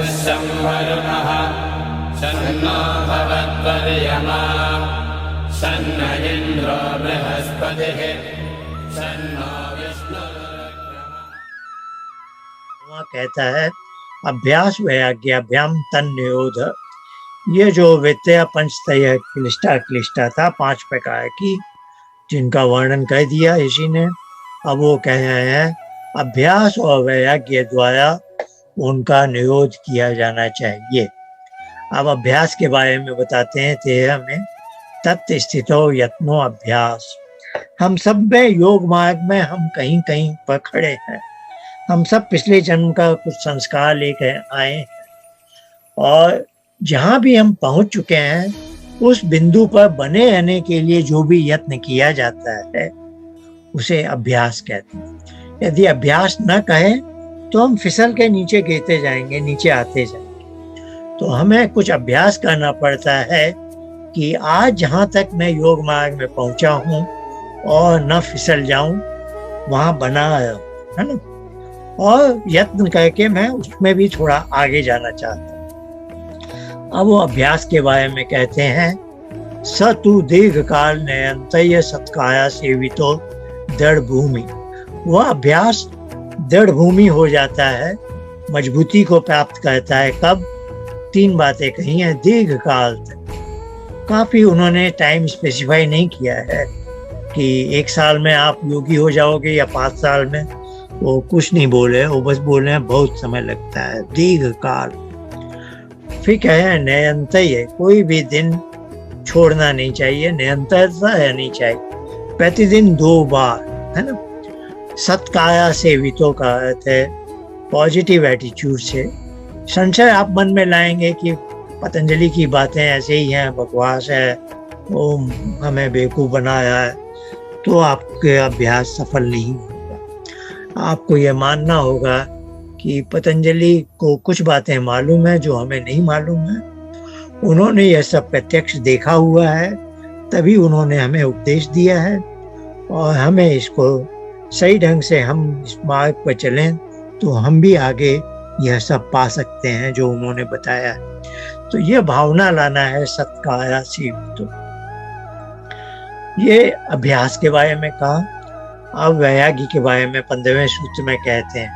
पुष्यं वरुणः शन्नो भवत्वर्यमा शन्न इन्द्रो बृहस्पतिः शन्नो विष्णुरुक्रमः। वहाँ कहता है अभ्यास वैराग्याभ्याम तन्निरोध। ये जो विद्या पंचतय क्लिष्टा था 5 प्रकार की, जिनका वर्णन कर दिया इसी ने। अब वो कह रहे हैं अभ्यास और वैराग्य द्वारा उनका निरोध किया जाना चाहिए। अब अभ्यास के बारे में बताते हैं 13 में। तत् स्थितो यत्नो अभ्यास। हम सब में योग मार्ग में हम कहीं कहीं पर खड़े हैं। हम सब पिछले जन्म का कुछ संस्कार लेकर आए हैं और जहाँ भी हम पहुँच चुके हैं उस बिंदु पर बने रहने के लिए जो भी यत्न किया जाता है उसे अभ्यास कहते हैं। यदि अभ्यास न कहें तो हम फिसल के नीचे गिरते जाएंगे, नीचे आते जाएंगे। तो हमें कुछ अभ्यास करना पड़ता है कि आज जहाँ तक मैं योग मार्ग में पहुँचा हूँ और न फिसल जाऊं, वहाँ बना रहूं, है ना। और यत्न करके मैं उसमें भी थोड़ा आगे जाना चाहता हूँ। अब वो अभ्यास के बारे में कहते हैं स तु दीर्घ काल नयंतय सत्काया सेवितो दृढ़ भूमि। वह अभ्यास दृढ़ भूमि हो जाता है, मजबूती को प्राप्त करता है। कब? 3 बातें कही हैं दीर्घ काल तक। काफी उन्होंने टाइम स्पेसिफाई नहीं किया है कि 1 साल में आप योगी हो जाओगे या 5 साल में। वो कुछ नहीं बोले, वो बस बोले हैं बहुत समय लगता है, दीर्घ काल। फिर कहे निरंतर, कोई भी दिन छोड़ना नहीं चाहिए, निरंतरता रहनी चाहिए, प्रतिदिन 2 बार, है ना। सत्काया सेवितों का अर्थ है पॉजिटिव एटीट्यूड से। संशय आप मन में लाएंगे कि पतंजलि की बातें ऐसे ही हैं, बकवास है, वो हमें बेवकूफ बनाया है, तो आपके अभ्यास सफल नहीं होगा। आपको यह मानना होगा कि पतंजलि को कुछ बातें मालूम है जो हमें नहीं मालूम है। उन्होंने यह सब प्रत्यक्ष देखा हुआ है, तभी उन्होंने हमें उपदेश दिया है और हमें इसको सही ढंग से हम इस मार्ग पर चलें तो हम भी आगे यह सब पा सकते हैं जो उन्होंने बताया है। तो यह भावना लाना है सत्काया सेवितो। ये अभ्यास के बारे में कहा। अब वैराग्य के बारे में 15वें सूत्र में कहते हैं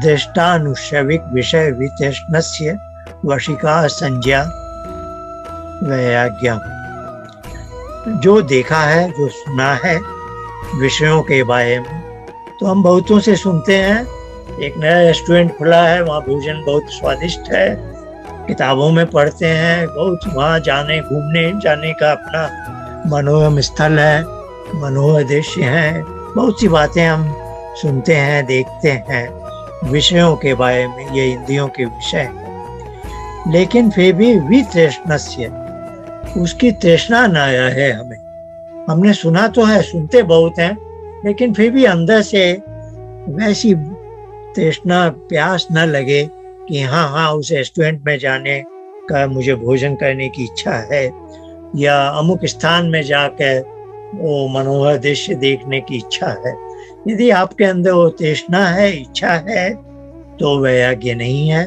दृष्टानुश्रविक विषय वितृष्णस्य वशिका संज्ञा वैराग्यम। जो देखा है, जो सुना है विषयों के बारे में, तो हम बहुतों से सुनते हैं एक नया रेस्टोरेंट खुला है, वहाँ भोजन बहुत स्वादिष्ट है, किताबों में पढ़ते हैं, बहुत वहाँ जाने घूमने जाने का अपना मनोरम स्थल है, मनोहर दृश्य है, बहुत सी बातें हम सुनते हैं, देखते हैं विषयों के बारे में, ये इंद्रियों के विषय हैं। लेकिन फिर भी वितृष्णस्य, उसकी तृष्णा न रहे हमें। हमने सुना तो है, सुनते बहुत हैं, लेकिन फिर भी अंदर से वैसी तृष्णा, प्यास न लगे कि हाँ उस रेस्टोरेंट में जाने का मुझे भोजन करने की इच्छा है, या अमुक स्थान में जाकर वो मनोहर दृश्य देखने की इच्छा है। यदि आपके अंदर वो तृष्णा है, इच्छा है, तो वैराग्य नहीं है।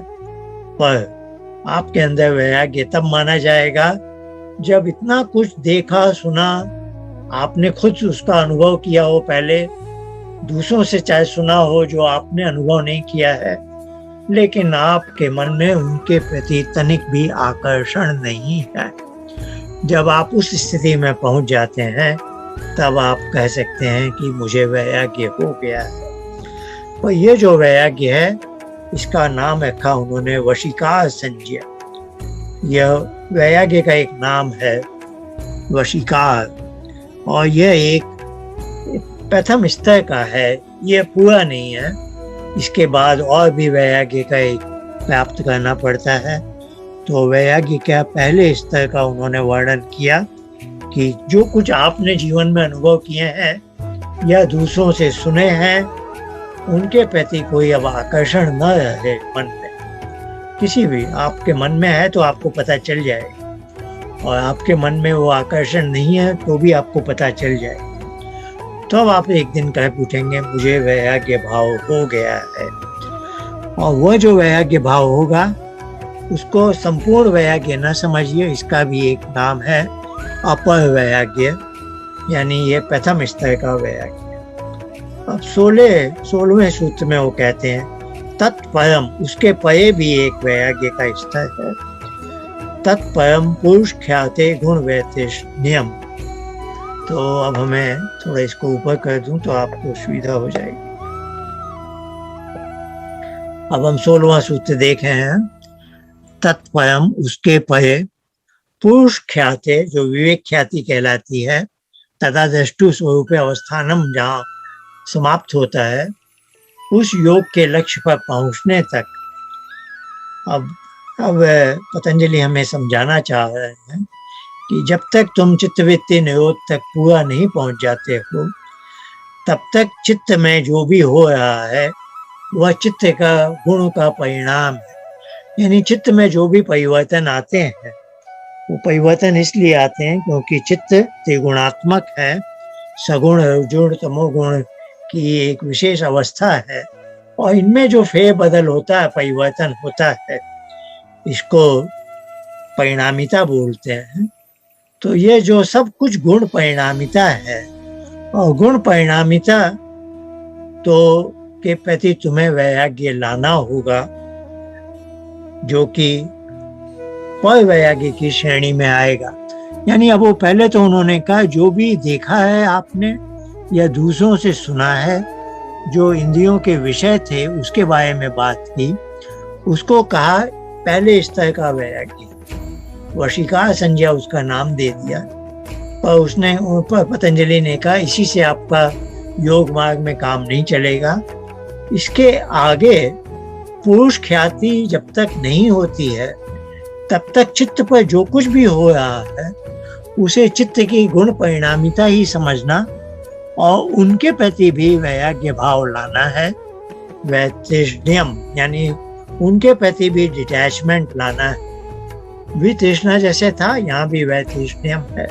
पर आपके अंदर वैराग्य तब माना जाएगा जब इतना कुछ देखा सुना, आपने खुद उसका अनुभव किया हो, पहले दूसरों से चाहे सुना हो जो आपने अनुभव नहीं किया है, लेकिन आपके मन में उनके प्रति तनिक भी आकर्षण नहीं है। जब आप उस स्थिति में पहुंच जाते हैं तब आप कह सकते हैं कि मुझे वैराग्य हो गया है। और ये जो वैराग्य है, इसका नाम रखा उन्होंने वशीकार संज्ञा। यह वैराग्य का एक नाम है, वशीकार, और यह एक प्रथम स्तर का है, यह पूरा नहीं है। इसके बाद और भी वैराग्य का एक प्राप्त करना पड़ता है। तो वैराग्य का पहले स्तर का उन्होंने वर्णन किया कि जो कुछ आपने जीवन में अनुभव किए हैं या दूसरों से सुने हैं, उनके प्रति कोई अब आकर्षण न रहे मन में। किसी भी आपके मन में है तो आपको पता चल जाएगा, और आपके मन में वो आकर्षण नहीं है तो भी आपको पता चल जाएगा। तो अब आप एक दिन कह पूछेंगे मुझे वैराग्य भाव हो गया है। और वह जो वैराग्य भाव होगा उसको संपूर्ण वैराग्य न समझिए, इसका भी एक नाम है अपर वैराग्य, यानी ये प्रथम स्तर का वैराग्य। अब 16वें सूत्र में वो कहते हैं तत्परम, उसके परे भी एक वैराग्य का स्तर है। तत्परम पुरुष ख्याते गुण वैतेश नियम। तो अब हमें थोड़ा इसको ऊपर कर दूं तो आपको सुविधा हो जाएगी। अब हम 16वां सूत्र देख रहे हैं। तत्परम, उसके परे, पुरुष ख्याते, जो विवेक ख्याति कहलाती है, तथा दृष्टु स्वरूप अवस्थानम, जहाँ समाप्त होता है, उस योग के लक्ष्य पर पहुंचने तक। अब पतंजलि हमें समझाना चाह रहे हैं कि जब तक तुम चित्तवृत्ति निरोध तक पूरा नहीं पहुंच जाते हो, तब तक चित्त में जो भी हो रहा है वह चित्त का गुण का परिणाम है। यानी चित्त में जो भी परिवर्तन आते हैं वो परिवर्तन इसलिए आते हैं क्योंकि चित्त त्रिगुणात्मक है। सगुण, रजोगुण, तमोगुण की एक विशेष अवस्था है और इनमें जो फेर बदल होता है, परिवर्तन होता है, इसको परिणामिता बोलते हैं। तो ये जो सब कुछ गुण परिणामिता है, और गुण परिणामिता तो के प्रति तुम्हें वैराग्य लाना होगा, जो कि पर वैराग्य की श्रेणी में आएगा। यानी अब वो पहले तो उन्होंने कहा जो भी देखा है आपने या दूसरों से सुना है, जो इंद्रियों के विषय थे उसके बारे में बात की, उसको कहा पहले स्तर का वैराग्य। वशीकार संज्ञा उसका नाम दे दिया। और उसने ऊपर पतंजलि ने कहा इसी से आपका योग मार्ग में काम नहीं चलेगा। इसके आगे पुरुष ख्याति जब तक नहीं होती है तब तक चित्त पर जो कुछ भी हो रहा है उसे चित्त की गुण परिणामिता ही समझना और उनके प्रति भी वैराग्य भाव लाना है। वैतृष्ण्यम, यानी उनके प्रति भी डिटैचमेंट लाना है। वितृष्णा जैसे था, यहाँ भी वैतृष्ण्यम है।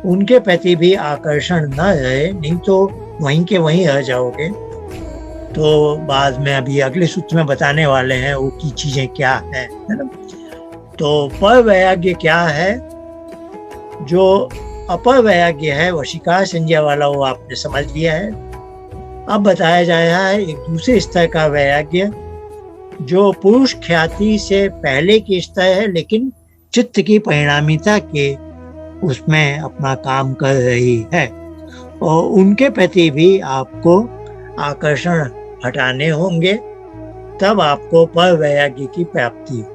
उनके प्रति भी आकर्षण न रहे, नहीं तो वहीं के वहीं रह जाओगे। तो बाद में अभी अगले सूत्र में बताने वाले हैं वो की चीजें क्या है ना। तो पर वैराग्य क्या है? जो अपर वैराग्य है, वशीकार संज्ञा वाला, वो आपने समझ लिया है। अब बताया जा रहा है एक दूसरे स्तर का वैराग्य, जो पुरुष ख्याति से पहले की स्तर है, लेकिन चित्त की परिणामिता के उसमें अपना काम कर रही है, और उनके प्रति भी आपको आकर्षण हटाने होंगे, तब आपको पर वैराग्य की प्राप्ति हो।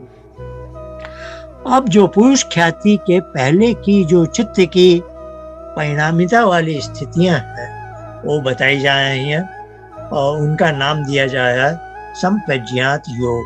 अब जो पुरुष ख्याति के पहले की जो चित्त की परिणामिता वाली स्थितियां हैं वो बताई जा रही हैं, और उनका नाम दिया जा रहा है संप्रज्ञात योग।